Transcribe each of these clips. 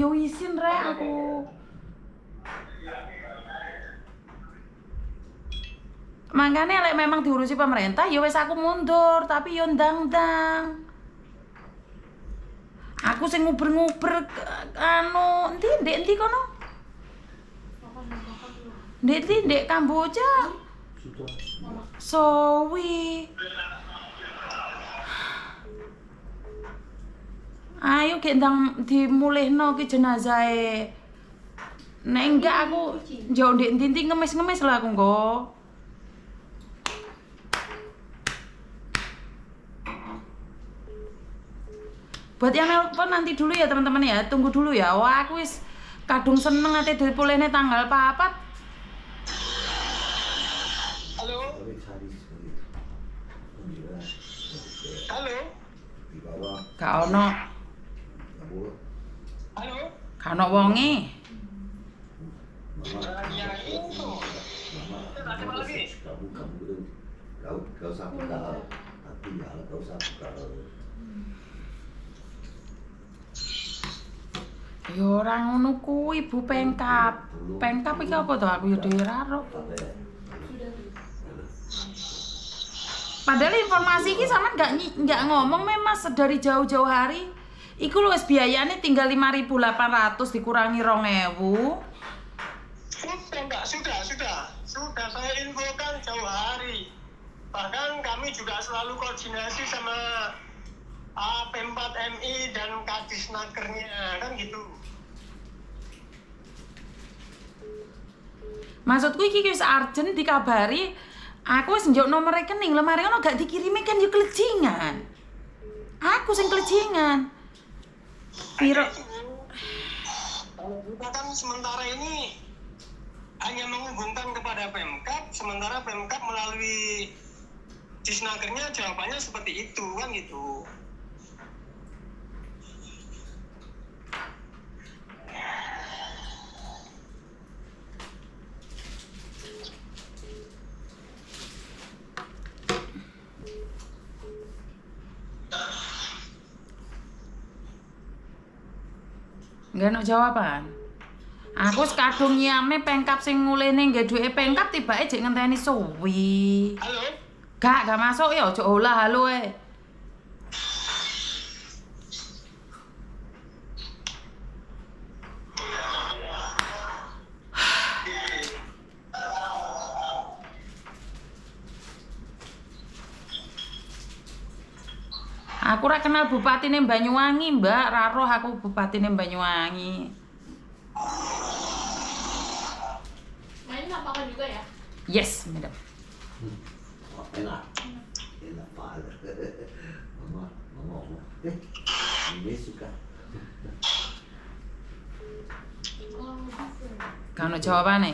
yo isin rek aku. Makanya lek memang diurusi pemerintah ya wis aku mundur, tapi yo ndang-ndang. Aku sing nguber-nguber anu endi kono? Ndek Kamboja. Sowi. Ayo gek ndang dimulihno ki jenazahe. Nek enggak aku njauh ndek ndi ngemis-ngemis lah aku nggo. Buat yang nelpon nanti dulu ya teman-teman ya, tunggu dulu ya. Wah aku wis kadung seneng ate dipulihne tanggal 4. Halo. Halo. Gak ono. Halo. Gak ono wonge. Ya itu. Ada apa lagi? Kau usah buka, tapi ya kau usah buka. Ya ora ngono kuwi Bu Pengkap. Pengkap iki apa to aku ya dhewe ora ro. Padahal informasi ini sama nggak ngomong memang dari jauh-jauh hari. Iku lu wis biayane tinggal 5.800 dikurangi 2.000. Sudah saya infokan jauh hari. Bahkan kami juga selalu koordinasi sama Pempat MI dan Kadisnakernya kan gitu. Maksudku iki wis urgent dikabari. Aku wis njuk nomor rekening, lemari ono gak dikirimi kan yo kelecingan. Aku sing kelecingan. Piro? Kalau kita kan sementara ini hanya menghubungkan kepada Pemkap, sementara Pemkap melalui Disnakernya jawabannya seperti itu kan gitu. Enggak ono jawaban. Aku sekadung nyame Pengkap sing ngulehne nggih duwe Pengkap tibake jek ngenteni suwi. Halo? Gak masuk ya aja olah halo e. Aku ora kenal bupatine Banyuwangi, Mbak. Ra roh aku bupatine Banyuwangi. Main makan juga ya? Yes, madam. Enak banget. Mama. Ini suka. Kan jawabane.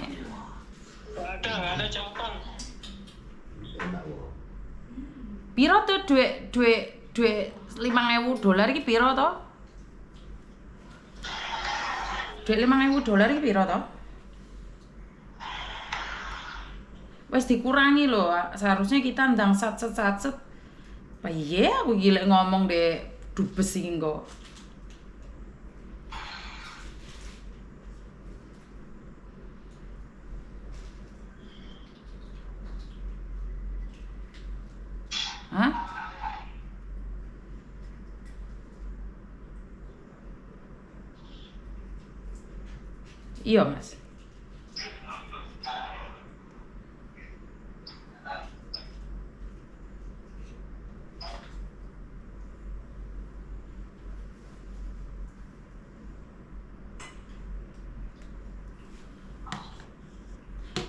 Nggak ada jawaban. Enak loh. Piro tuh duit $5.000 iki piro to? Duit $5.000 iki piro to? Wes dikurangi loh, seharusnya kita ndang satset. Piye aku gila ngomong deh dubes iki engko. Hah? Iya, Mas.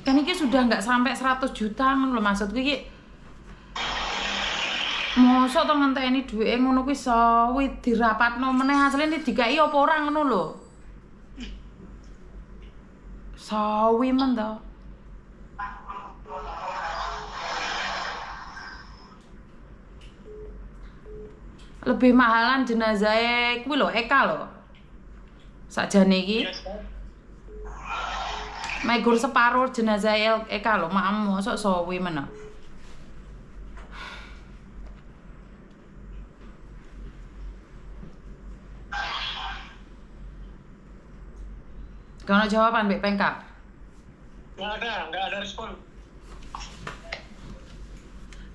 Kan ini sudah nggak sampai 100 juta ngono lho maksudku iki. Mosok to ngenteni dhuwite ngono kuwi sawi dirapatno meneh asline dikai apa ora ngono lho. Sawi men to. Lebih mahalan jenazah kuwi lho Eka lho. Sakjane iki. Megur separuh jenazah Eka lho, mak mosok sawi men. Gak ada jawaban Mbak Pemkab. Nggak ada respon.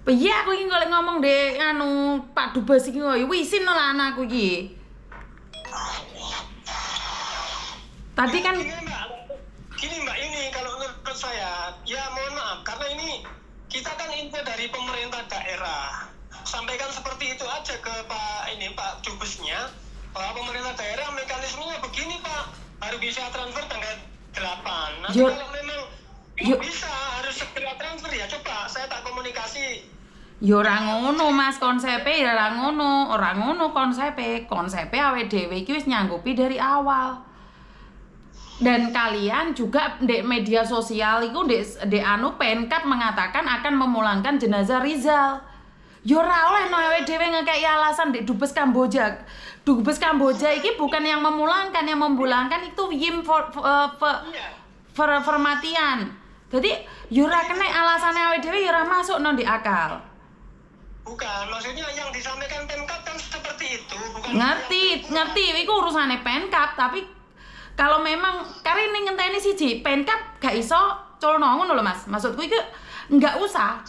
Piye aku iki golek ngomong dek anu Pak Dubes iki koyo wisin lah anakku iki. Tadi kan Gini mbak, ini kalau menurut saya, ya mohon maaf, karena ini kita kan info dari pemerintah daerah. Sampaikan seperti itu aja ke Pak Dubesnya, bahwa pemerintah daerah mekanismenya begini Pak, harus bisa transfer tanggal 8. Nanti kalau memang bisa harus segera transfer ya coba saya tak komunikasi. ya ora ngono Mas konsepe ya ora ngono konsepe awake dhewe iki wis nyanggupi dari awal. Dan kalian juga di media sosial itu di anu Pemkab mengatakan akan memulangkan jenazah Rizal. Ya ora oleh no awake dhewe ngekeki alasan di Dubes Kamboja. Dubes Kamboja iki bukan yang memulangkan itu Yim Formatian. Jadi ya ora kena alasane awake dhewe ya ora masuk no di akal. Bukan, maksudnya yang disampaikan Pemkab kan seperti itu, bukan. Ngerti, iku urusane Pemkab, tapi kalau memang karena ini ngenteni siji, Pemkab gak iso culno ngono lho Mas. Maksudku iki nggak usah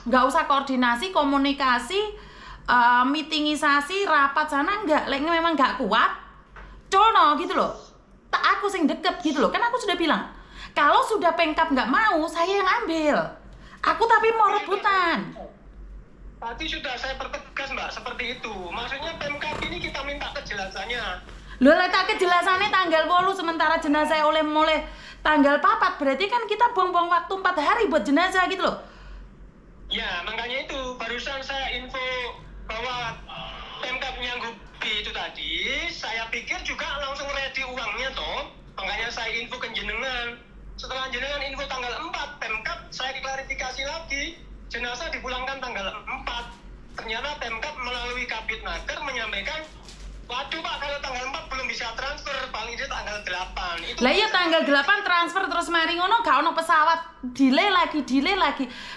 koordinasi, komunikasi, meetingisasi, rapat sana enggak. Lek memang nggak kuat, culno gitu loh. Tak aku sing deket gitu loh. Kan aku sudah bilang, kalau sudah Pemkab nggak mau, saya yang ambil. Aku tapi mau rebutan. Tadi sudah saya pertegas Mbak, seperti itu. Maksudnya Pemkab ini kita minta kejelasannya. Lho tak kejelasannya tanggal 8 sementara jenazah oleh tanggal 4 berarti kan kita buang-buang waktu 4 hari buat jenazah gitu loh. Ya, makanya itu barusan saya info bahwa Pemkab nyanggupi itu tadi, saya pikir juga langsung ready uangnya toh. Makanya saya info ke jenengan. Setelah jenengan info tanggal 4, Pemkab saya diklarifikasi lagi. Jenazah dipulangkan tanggal 4. Ternyata Pemkab melalui Kabid Naker menyampaikan, waduh Pak, kalau tanggal 4 belum bisa transfer, paling dia tanggal 8. Lah iya tanggal 8 transfer terus mari ngono gak ono pesawat, delay lagi.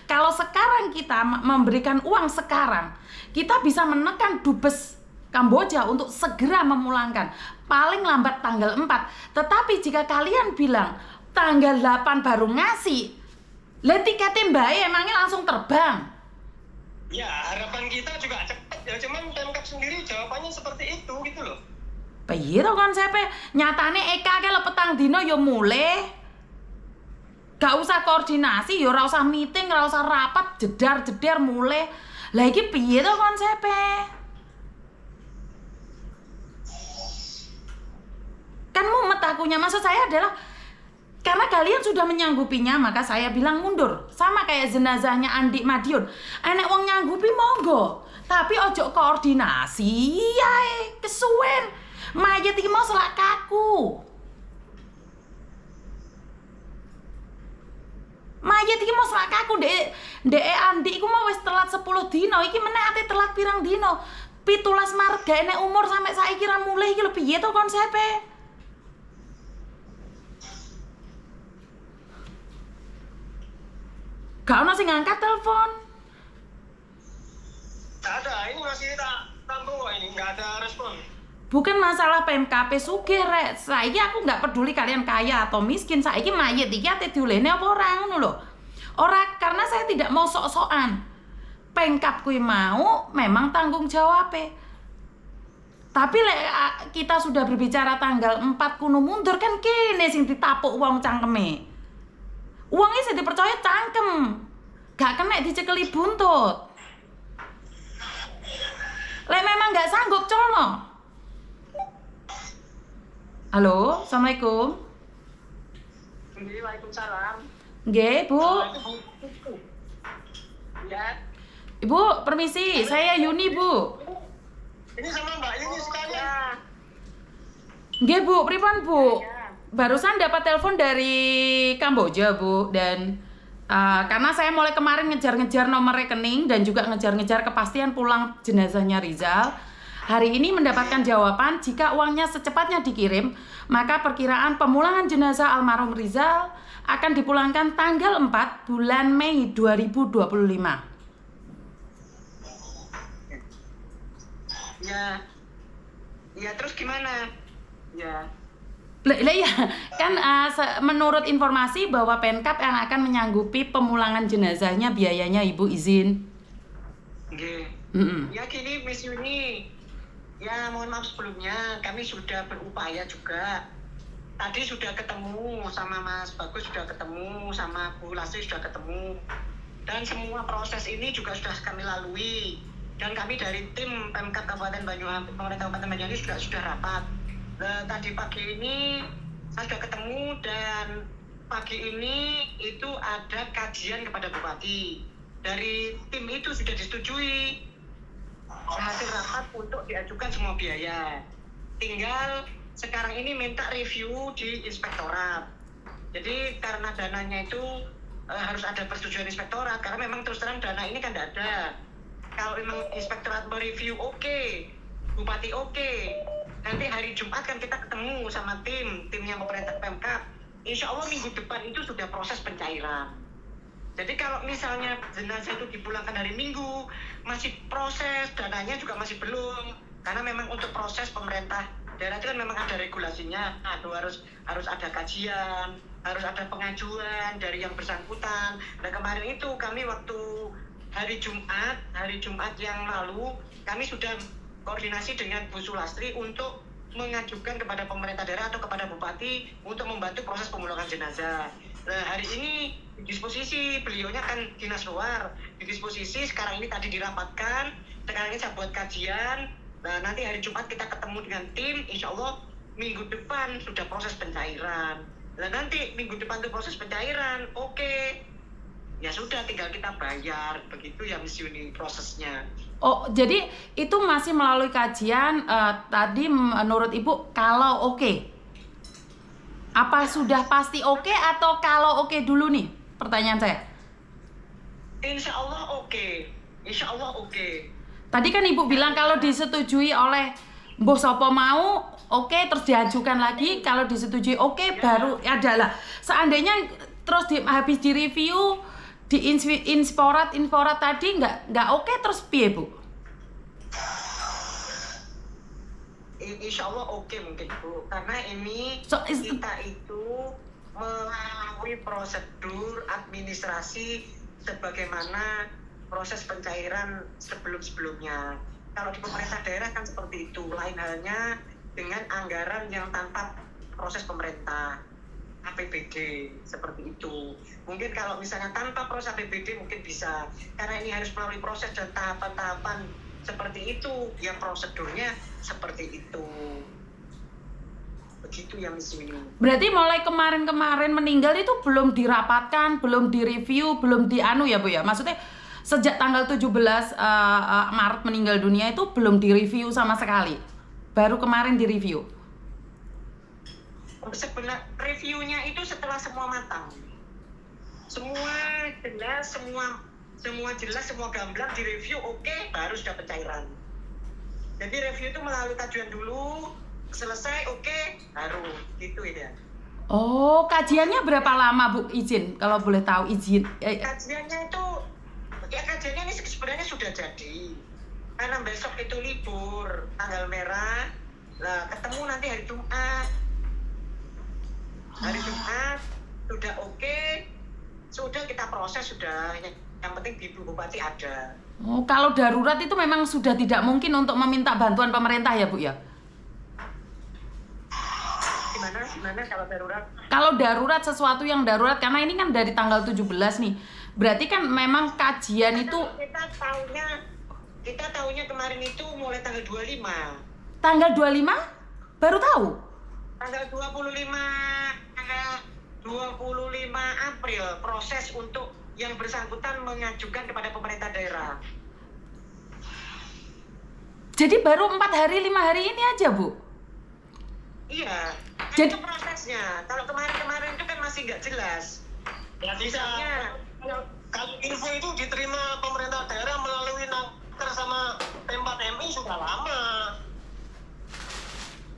Kalau sekarang kita memberikan uang sekarang, kita bisa menekan Dubes Kamboja untuk segera memulangkan paling lambat tanggal 4. Tetapi jika kalian bilang tanggal 8 baru ngasih, lah tiketnya mbae emangnya langsung terbang. Ya, harapan kita juga cepat ya, cuman Pemkab sendiri jawabannya seperti itu gitu loh. Piye to konsepnya? Nyatane Eka ke petang dino ya mulai. Gak usah koordinasi, ya ora usah meeting, ora usah rapat, jedar mulai. Lah iki piye to konsepnya? Kan mumet akunya, maksud saya adalah karena kalian sudah menyanggupinya, maka saya bilang mundur. Sama kayak jenazahnya Andi Madiun. Enek wong nyanggupi monggo, tapi ojo koordinasi. Yae, kesuwen. Mayat iki mau selak kaku. Mayat iki mau selak kaku, Dek Andi iku mau wis telat 10 dino, iki meneh ate telat pirang dino. 17 Maret gak enek umur sampai saiki ra mulai iki lho piye to konsepe? Gak ono sing ngangkat telepon. Gak ada, ini masih tak tampung kok ini, gak ada respon. Bukan masalah PMKP sugih rek. Saiki aku nggak peduli kalian kaya atau miskin. Saiki mayit iki ate diulehne apa ora ngono lho. Ora, karena saya tidak mau sok-sokan. Pemkab kuwi mau memang tanggung jawab. Tapi lek kita sudah berbicara tanggal 4 kuno mundur kan kene sing ditapuk wong cangkeme. Uangnya sih dipercaya cangkem, gak kena dicekeli buntut. Lek memang gak sanggup colno. Halo, assalamualaikum. Waalaikumsalam. Nggih, Bu. Ya. Ibu, permisi, saya Yuni, Bu. Ini sama Mbak Yuni sekalian. Nggih, Bu, pripun, Bu? Barusan dapat telepon dari Kamboja, Bu, dan karena saya mulai kemarin ngejar-ngejar nomor rekening dan juga ngejar-ngejar kepastian pulang jenazahnya Rizal. Hari ini mendapatkan jawaban jika uangnya secepatnya dikirim, maka perkiraan pemulangan jenazah almarhum Rizal akan dipulangkan tanggal 4 bulan Mei 2025. Ya. Ya, terus gimana? Ya. Lah iya, kan menurut informasi bahwa Pemkab yang akan menyanggupi pemulangan jenazahnya biayanya Ibu izin. Nggih. Mm-mm. Ya gini Miss Yuni, ya mohon maaf sebelumnya kami sudah berupaya juga. Tadi sudah ketemu sama Mas Bagus, sudah ketemu sama Bu Lasri, sudah ketemu. Dan semua proses ini juga sudah kami lalui. Dan kami dari tim Pemkab Kabupaten Banyuwangi, pemerintah Kabupaten Banyuwangi sudah rapat. Tadi pagi ini saya sudah ketemu dan pagi ini itu ada kajian kepada Bupati. Dari tim itu sudah disetujui hasil rapat untuk diajukan semua biaya. Tinggal sekarang ini minta review di inspektorat. Jadi karena dananya itu harus ada persetujuan inspektorat, karena memang terus terang dana ini kan tidak ada. Kalau memang inspektorat mereview oke, Bupati oke, nanti hari Jumat kan kita ketemu sama timnya pemerintah Pemkab. Insya Allah minggu depan itu sudah proses pencairan. Jadi kalau misalnya jenazah itu dipulangkan hari Minggu, masih proses, dananya juga masih belum. Karena memang untuk proses pemerintah daerah itu kan memang ada regulasinya. Harus ada kajian, harus ada pengajuan dari yang bersangkutan. Nah kemarin itu kami waktu hari Jumat yang lalu, kami sudah koordinasi dengan Bu Sulastri untuk mengajukan kepada pemerintah daerah atau kepada Bupati untuk membantu proses pemulangan jenazah. Nah hari ini di disposisi, beliaunya kan dinas luar, di disposisi sekarang ini tadi dirapatkan, sekarang ini saya buat kajian. Nah nanti hari Jumat kita ketemu dengan tim, insya Allah minggu depan sudah proses pencairan. Nah nanti minggu depan itu proses pencairan, oke. Ya sudah tinggal kita bayar, begitu ya Miss Yuni prosesnya. Oh, jadi itu masih melalui kajian tadi menurut Ibu kalau oke. Apa sudah pasti oke atau kalau oke dulu nih? Pertanyaan saya. Insya Allah oke. Insya Allah oke. Tadi kan Ibu bilang kalau disetujui oleh Mbok Sopo mau, oke, terus diajukan lagi, kalau disetujui oke, baru adalah. Seandainya terus habis direview di insporat tadi nggak oke, terus piye Bu? Insya Allah oke mungkin Bu, karena ini kita itu melalui prosedur administrasi sebagaimana proses pencairan sebelum-sebelumnya. Kalau di pemerintah daerah kan seperti itu, lain halnya dengan anggaran yang tanpa proses pemerintah, APBD, seperti itu. Mungkin kalau misalnya tanpa proses APBD mungkin bisa, karena ini harus melalui proses dan tahapan-tahapan seperti itu, yang prosedurnya seperti itu. Begitu ya Miss Yuni. Berarti mulai kemarin meninggal itu belum dirapatkan, belum direview, belum dianu ya Bu ya? Maksudnya sejak tanggal 17 Maret meninggal dunia itu belum direview sama sekali. Baru kemarin direview. Sebenarnya reviewnya itu setelah semua matang. Semua jelas, semua gamblang direview oke, baru sudah pencairan. Jadi review itu melalui kajian dulu, selesai oke, baru gitu ya. Oh, kajiannya berapa lama Bu izin? Kalau boleh tahu izin. Kajiannya itu kajiannya ini sebenarnya sudah jadi. Karena besok itu libur, tanggal merah. Nah, ketemu nanti hari Jumat. Hari Jumat sudah oke, sudah kita proses sudah. Yang penting Ibu Bupati ada. Oh, kalau darurat itu memang sudah tidak mungkin untuk meminta bantuan pemerintah ya Bu ya? Gimana kalau darurat? Kalau darurat, sesuatu yang darurat, karena ini kan dari tanggal 17 nih. Berarti kan memang kajian itu kita tahunya kemarin itu mulai tanggal 25. Tanggal 25 baru tahu. Tanggal 25 April proses untuk yang bersangkutan mengajukan kepada pemerintah daerah. Jadi baru 4 hari 5 hari ini aja Bu? Iya. Jadi itu prosesnya. Kalau kemarin itu kan masih nggak jelas. Ya bisa. Kalau info itu diterima pemerintah daerah melalui naker sama Pempat MI sudah lama.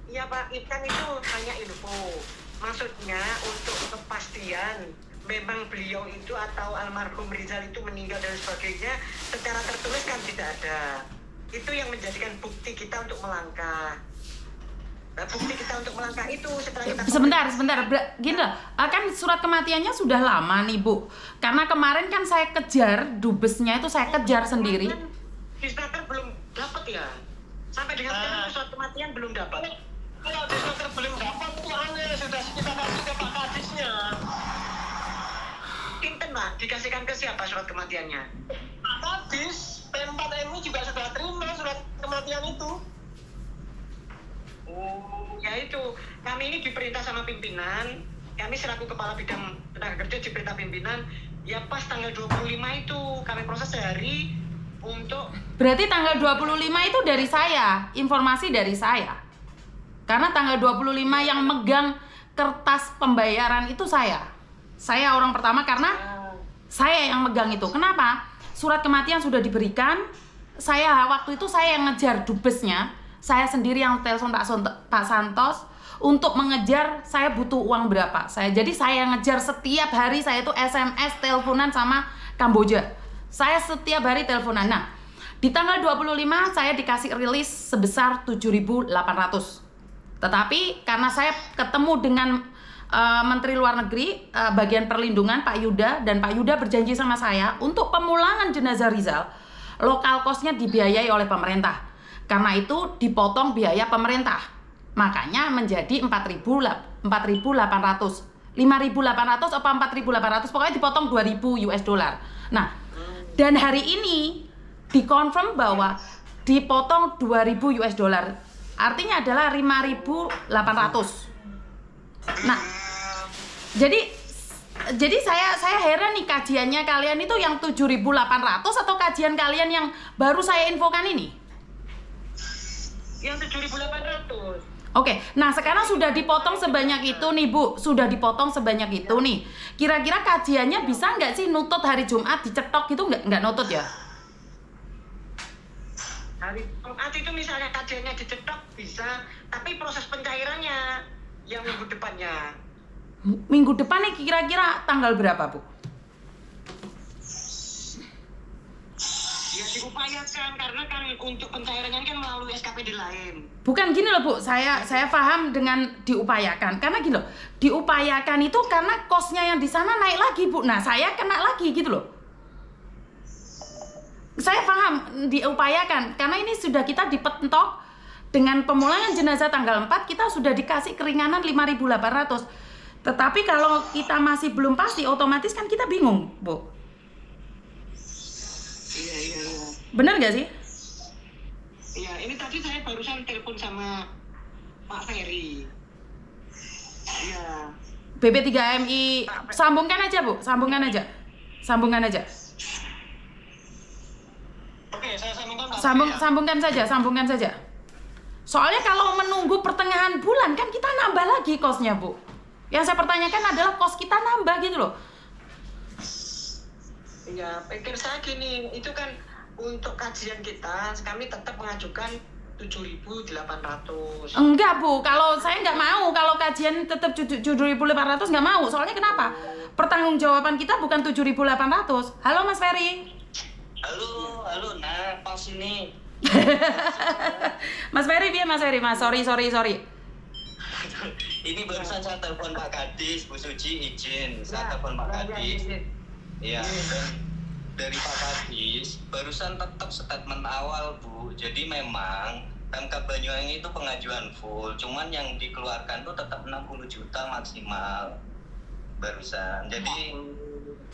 Iya Pak, kan itu hanya info. Maksudnya untuk kepastian memang beliau itu atau almarhum Rizal itu meninggal dan sebagainya secara tertulis kan tidak ada. Itu yang menjadikan bukti kita untuk melangkah. Nah, bukti kita untuk melangkah itu setelah kita Sebentar. Gini loh, kan surat kematiannya sudah lama nih Bu. Karena kemarin kan saya kejar, dubesnya itu saya kejar sendiri. Disnaker belum dapat ya. Sampai dengan sekarang surat kematian belum dapat. Kalau disnaker belum dapat itu aneh, sudah kita kasih ke Pak Kadisnya. Kinten Pak, dikasihkan ke siapa surat kematiannya? Pak Kadis, P4MI juga sudah terima surat kematian itu. Oh, ya itu. Kami ini diperintah sama pimpinan. Kami selaku kepala bidang tenaga kerja diperintah pimpinan. Ya pas tanggal 25 itu kami proses sehari untuk. Berarti tanggal 25 itu dari saya, informasi dari saya. Karena tanggal 25 yang megang kertas pembayaran itu saya. Saya orang pertama karena saya yang megang itu. Kenapa? Surat kematian sudah diberikan. Waktu itu saya yang ngejar dubesnya. Saya sendiri yang telepon Pak Santos untuk mengejar saya butuh uang berapa. Jadi saya yang ngejar setiap hari, saya itu SMS teleponan sama Kamboja. Saya setiap hari teleponan. Nah, di tanggal 25 saya dikasih rilis sebesar 7.800. Tetapi karena saya ketemu dengan Menteri Luar Negeri bagian perlindungan Pak Yuda, dan Pak Yuda berjanji sama saya untuk pemulangan jenazah Rizal, lokal cost-nya dibiayai oleh pemerintah. Karena itu dipotong biaya pemerintah. Makanya menjadi 4.800. 5.800 apa 4.800, pokoknya dipotong 2.000 US dollar. Nah, dan hari ini dikonfirm bahwa dipotong 2.000 US dollar. Artinya adalah 5.800. Nah, jadi saya heran nih, kajiannya kalian itu yang 7.800 atau kajian kalian yang baru saya infokan ini? Yang 7.800. Oke, nah sekarang sudah dipotong sebanyak itu nih Bu, sudah dipotong sebanyak itu nih. Kira-kira kajiannya bisa nggak sih nutut hari Jumat dicetok gitu, nggak nutut ya? Hari Jumat itu misalnya kajiannya dicetok bisa, tapi proses pencairannya yang minggu depannya. Minggu depan nih kira-kira tanggal berapa Bu? Ya diupayakan, karena kan untuk pencairannya kan melalui SKPD lain. Bukan gini loh Bu, saya paham dengan diupayakan. Karena gini loh, diupayakan itu karena kosnya yang di sana naik lagi Bu. Nah saya kena lagi gitu loh. Saya paham diupayakan, karena ini sudah kita dipentok dengan pemulangan jenazah tanggal 4, kita sudah dikasih keringanan 5.800. Tetapi kalau kita masih belum pasti, otomatis kan kita bingung Bu. Iya. Bener nggak sih? Iya, ini tadi saya barusan telepon sama Pak Ferry. Iya. BP3MI, sambungkan aja Bu, sambungkan aja. Oke, saya sambungkan Pak. Sambungkan saja. Soalnya kalau menunggu pertengahan bulan kan kita nambah lagi kosnya Bu. Yang saya pertanyakan adalah kos kita nambah gitu loh. Iya, pikir saya gini, itu kan untuk kajian kita, kami tetap mengajukan 7.800. Enggak Bu, kalau saya nggak mau, kalau kajian tetap 7.800 nggak mau. Soalnya kenapa? Pertanggungjawaban kita bukan 7.800. Halo Mas Ferry. Halo, nah pas ini. Mas Ferry, sorry. Ini barusan saya telepon Pak Kadis, Bu Suci izin, saya telepon Pak Kadis. Iya, dan dari Pak Kadis barusan tetap statement awal Bu. Jadi memang Pemkab Banyuwangi itu pengajuan full, cuman yang dikeluarkan tuh tetap 60 juta maksimal barusan. Jadi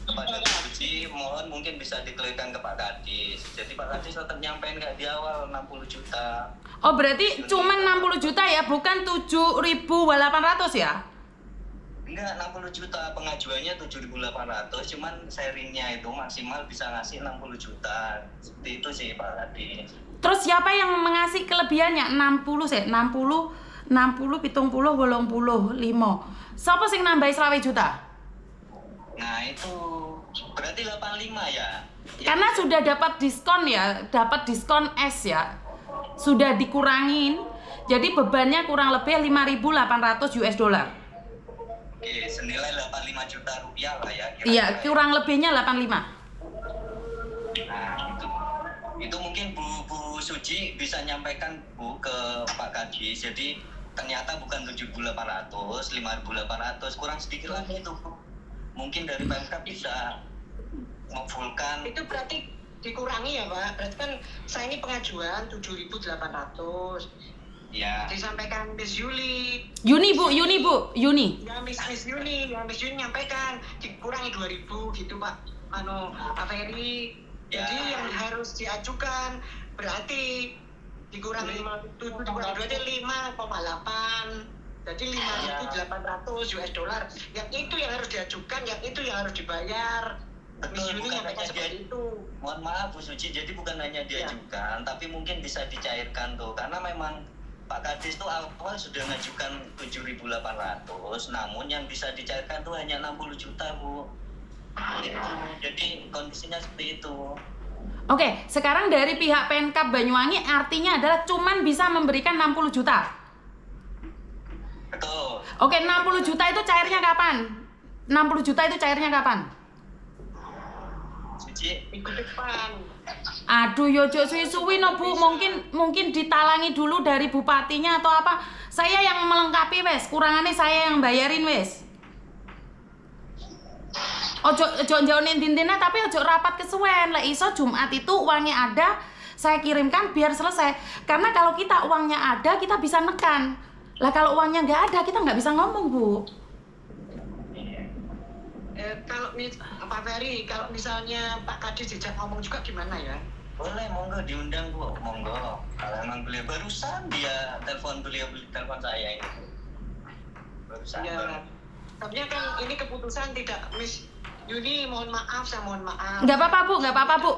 kepada Bu Suci mohon mungkin bisa dikelirkan ke Pak Kadis. Jadi Pak Kadis tetap nyampein kayak di awal 60 juta. Oh berarti cuman 60 juta ya, bukan 7.800 ya? Enggak, 60 juta, pengajuannya 7.800, cuman sharingnya itu maksimal bisa ngasih 60 juta. Seperti itu sih Pak Kadis. Terus siapa yang mengasih kelebihannya? 60 70 85. Siapa sing nambahi 20 juta? Nah itu berarti 85 ya? Karena sudah dapat diskon ya, dapat diskon S ya. Sudah dikurangin. Jadi bebannya kurang lebih 5.800 US dollar. Oke, senilai 85 juta rupiah lah ya. Iya, kurang lebihnya 85. Nah, itu mungkin Bu Suci bisa nyampaikan Bu ke Pak Kadis. Jadi ternyata bukan 7.800, 5.800, kurang sedikit lagi itu. Mungkin dari Pemkab bisa memfullkan. Itu berarti dikurangi ya Pak? Berarti kan saya ini pengajuan 7.800. Ya. Disampaikan Miss Yuli. Yuni Bu. Ya Miss Yuni nyampaikan dikurangi 2.000 gitu Pak. Pak Ferry. Jadi Ya. yang harus diajukan berarti dikurangi 7 berarti 5,8. Jadi 5.800 US dollar. Yang itu yang harus diajukan, yang itu yang harus dibayar. Miss Betul, Yuni bukan nyampaikan hanya seperti itu. Mohon maaf Bu Suci, jadi bukan hanya diajukan, tapi mungkin bisa dicairkan tuh, karena memang Pak Kadis tuh awal sudah ngajukan 7.800, namun yang bisa dicairkan tuh hanya 60 juta Bu. Jadi kondisinya seperti itu. Oke, sekarang dari pihak Pemkab Banyuwangi artinya adalah cuman bisa memberikan 60 juta. Betul. Oke, 60 juta itu cairnya kapan? 60 juta itu cairnya kapan? Suci, Minggu depan. Aduh, yojo suwi-suwi no Bu, mungkin ditalangi dulu dari bupatinya atau apa. Saya yang melengkapi wes, kurangannya saya yang bayarin wes. Ojo jauhin dintinnya tapi ojo rapat kesuwen. Lah iso Jumat itu uangnya ada, saya kirimkan biar selesai. Karena kalau kita uangnya ada, kita bisa nekan. Lah kalau uangnya nggak ada, kita nggak bisa ngomong Bu. Kalau Pak Ferry, kalau misalnya Pak Kadis dijak ngomong juga gimana ya? boleh monggo diundang Bu, monggo. Kalau emang beliau barusan dia telepon saya itu. Barusan. Ya, tapi kan ini keputusan tidak Miss Yuni, mohon maaf, saya mohon maaf. Nggak apa-apa Bu.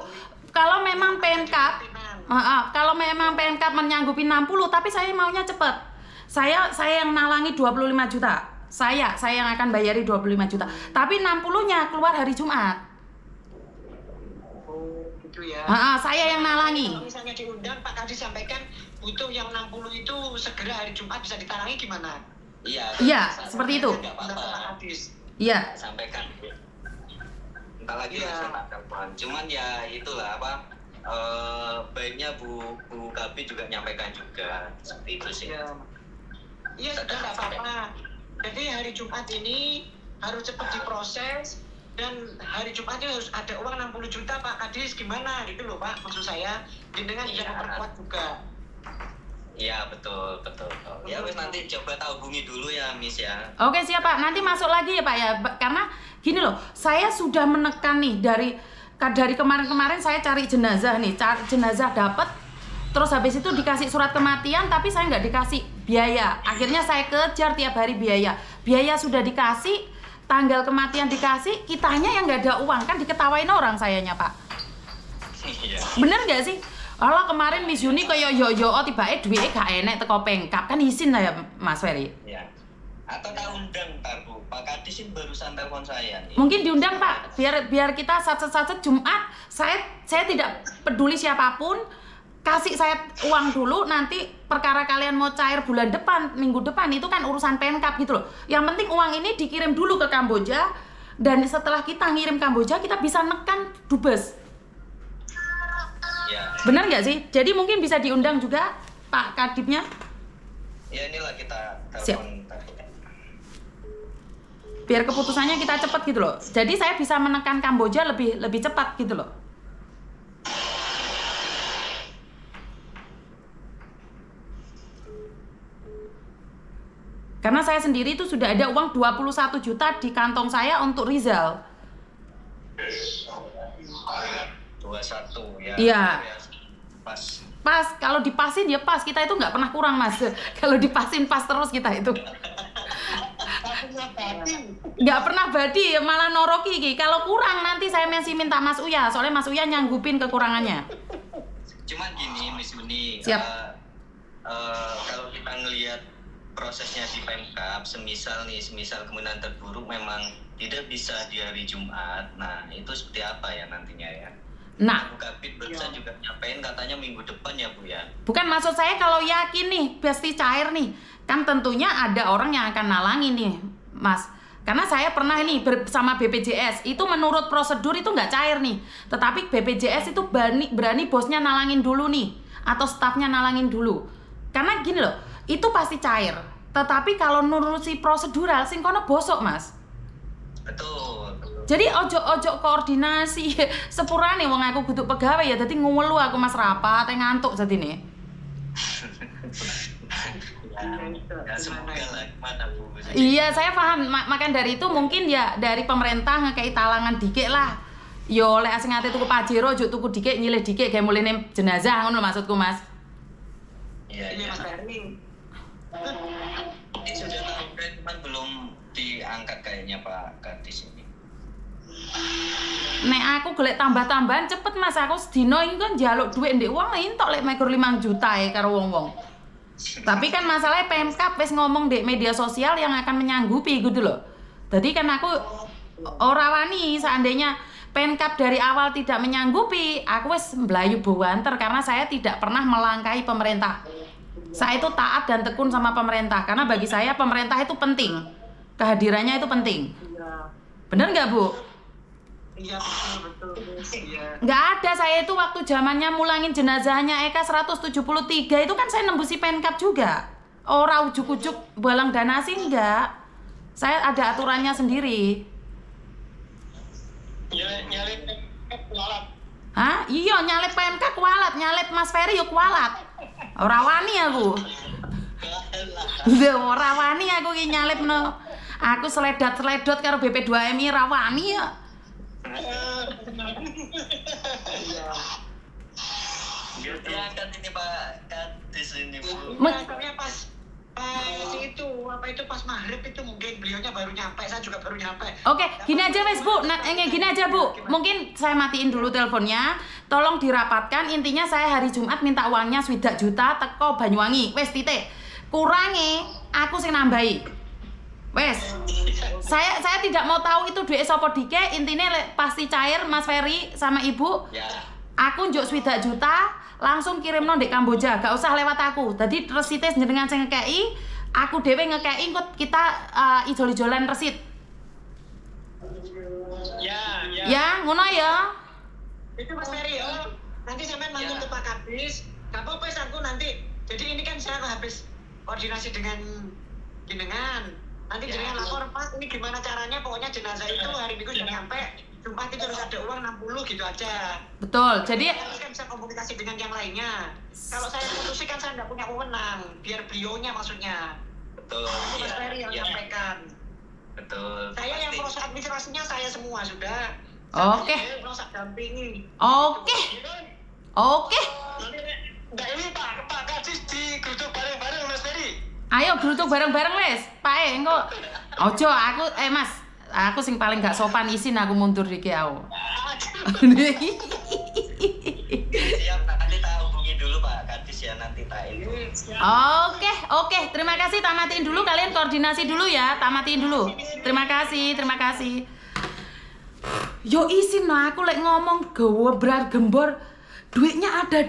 Kalau memang Pemkab, kalau memang Pemkab menyanggupi 60, tapi saya maunya cepet. Saya yang nalangi 25 juta. Saya yang akan bayari 25 juta. Tapi 60-nya keluar hari Jumat. Oh, gitu ya. Saya yang nalangi. Kalau misalnya diundang, Pak Kadis sampaikan butuh yang 60 itu segera hari Jumat bisa ditalangi gimana? Iya, seperti itu. Nggak apa-apa. Pak Kadis. Iya. Sampaikan. Entah lagi Iya. saya tak telepon. Cuman ya itulah baiknya Bu Kapi juga nyampaikan juga seperti itu sih. Iya, sudah nggak apa-apa. Jadi hari Jumat ini harus cepat diproses dan hari Jumat itu harus ada uang 60 juta Pak Kadis, gimana gitu loh Pak, maksud saya dengan bisa memperkuat juga. Iya betul. Ya wes nanti coba tak hubungi dulu ya Miss ya. Oke siap Pak, nanti masuk lagi ya Pak ya. Karena gini loh, saya sudah menekan nih dari kemarin-kemarin saya cari jenazah nih, jenazah dapat, terus habis itu dikasih surat kematian tapi saya nggak dikasih biaya. Akhirnya saya kejar tiap hari biaya sudah dikasih, tanggal kematian dikasih, kitanya yang nggak ada uang, kan diketawain orang sayanya Pak. Iya. Bener nggak sih? Alah kemarin Miss Yuni kayak yo tiba-tiba duitnya gak enek teko Pemkab, kan izin lah ya Mas Ferry. Ya. Atau tak undang Bu. Pak Kadis ini barusan telepon saya nih. Mungkin diundang Pak, biar kita satset Jumat. Saya tidak peduli siapapun, kasih saya uang dulu, nanti perkara kalian mau cair bulan depan, minggu depan itu kan urusan Pemkab gitu loh. Yang penting uang ini dikirim dulu ke Kamboja, dan setelah kita ngirim Kamboja kita bisa nekan dubes. Ya. Benar nggak sih? Jadi mungkin bisa diundang juga Pak Kadipnya. Ya inilah kita Siap. telepon. Biar keputusannya kita cepat gitu loh. Jadi saya bisa menekan Kamboja lebih cepat gitu loh. Karena saya sendiri itu sudah ada uang 21 juta di kantong saya untuk Rizal. 21 ya. Iya. Pas. Kalau dipasin ya pas, kita itu nggak pernah kurang Mas. Kalau dipasin pas terus kita itu. Nggak pernah badi, malah noroki. Kalau kurang nanti saya masih minta Mas Uya, soalnya Mas Uya nyanggupin kekurangannya. Cuman gini Miss Uni, Siap. kalau kita ngelihat prosesnya di Pemkab, semisal kemungkinan terburuk memang tidak bisa di hari Jumat. Nah itu seperti apa ya nantinya ya? Nah, Bu Kapit barusan juga nyampein katanya minggu depan ya Bu ya. bukan maksud saya kalau yakin nih pasti cair nih, kan tentunya ada orang yang akan nalangin nih Mas. Karena saya pernah nih bersama BPJS, itu menurut prosedur itu nggak cair nih. Tetapi BPJS itu berani bosnya nalangin dulu nih, atau stafnya nalangin dulu. Karena gini loh, itu pasti cair. Tetapi kalau nurusi prosedural sing kono bosok, Mas. Betul. Jadi ojo koordinasi sepurane wong aku kudu pegawai ya dadi ngelu aku Mas rapat ngantuk jadine. Ya semoga lah gimana Bu. Iya, saya paham. Makan dari itu mungkin ya dari pemerintah ngekei talangan dikit lah. Yo lek sing ate tuku Pajero ojo tuku dikit nyilih dikit gawe mulene jenazah ngono maksudku, Mas. Iya, Ini iya. Mas Ferry. Ini sudah tahu kan, cuman belum diangkat kayaknya Pak Kadis ini. Nek aku golek tambah-tambahan cepet Mas, aku sedina iki kan njaluk dhuwit ndek wong entok lek mekur 5 juta karo wong-wong. Tapi kan masalahnya Pemkab wis ngomong di media sosial yang akan menyanggupi gitu loh. Jadi kan aku ora wani seandainya Pemkab dari awal tidak menyanggupi, aku wis mblayu bawanter karena saya tidak pernah melangkahi pemerintah. Saya itu taat dan tekun sama pemerintah karena bagi saya pemerintah itu penting. Kehadirannya itu penting. Iya. Bener nggak Bu? Iya betul. Iya. Nggak ada, saya itu waktu zamannya mulangin jenazahnya Eka 173 itu kan saya nembusi Pemkab juga. Ora ujuk-ujuk balang danasi enggak. Saya ada aturannya sendiri. Nyalip kualat. Hah? Iya nyalip PMK kualat, nyalip Mas Ferry yo kualat. Ora wani aku. Ora wani aku ki nyalipno. Aku seledat-seledot karo BP2MI ra wani ya. Diangkat ini Pak Kadis ini Bu. Makanya pas itu pas maghrib itu mungkin beliaunya baru nyampe, saya juga baru nyampe. Oke, gini aja wes Bu. Gini aja Bu. Mungkin saya matiin dulu teleponnya. Tolong dirapatkan. Intinya saya hari Jumat minta uangnya 1 juta teko Banyuwangi. Wes titik. Kurangi aku sing nambahi. Wes. Saya tidak mau tahu itu duit sapa dike. Intinya pasti cair Mas Ferry sama Ibu. Ya. Aku njuk 1 juta langsung kirimno ndek Kamboja, gak usah lewat aku. Dadi resite jenengan sing ngekeki, aku dhewe ngekeki engko kita ijol-ijolan resit. Ya, ngono ya. Itu Mas Ferry, nanti sampai manggil ke Pak Kadis. Gak apa-apa aku nanti. Jadi ini kan saya habis koordinasi dengan jenengan. Nanti jenengan lapor Pak, ini gimana caranya? Pokoknya jenazah itu hari Minggu sudah nyampe. Jumat itu harus ada uang 60 gitu aja. Betul. Jadi Harus kan bisa komunikasi dengan yang lainnya. Kalau saya putusi kan saya nggak punya wewenang. Biar beliaunya maksudnya. Betul. Itu Mas Iya, Ferry yang iya. sampaikan. Betul. Saya yang Pasti. proses administrasinya saya semua sudah. Oke. Saya proses dampingi. Oke. Oke. Nah ini Pak Kadis digeruduk bareng-bareng Mas Ferry. Ayo gerutuk bareng-bareng wes. Pak engko ojo aku Mas, aku sing paling gak sopan izin aku mundur iki aku. Siap, nanti tak hubungi dulu Pak Kadis ya, nanti tak itu. Oke, terima kasih. Tamatin dulu, kalian koordinasi dulu ya. Tamatin dulu. Terima kasih. Yo izin no, aku lek ngomong gebrar gembor. Duitnya ada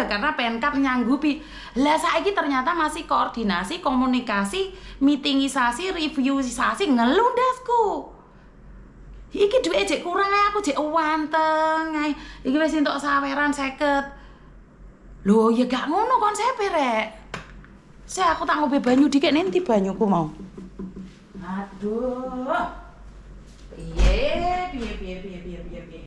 karena Pemkab nyanggupi. Lah saiki ternyata masih koordinasi, komunikasi, meetingisasi, reviewsisasi ngelundasku. Iki duit jek kurang ae aku jek wanteng ae. Iki wis entuk saweran 50. Loh ya gak ngono konsepe rek. Saya aku tak ngombe banyu dikit nanti banyuku mau. Aduh. Piye.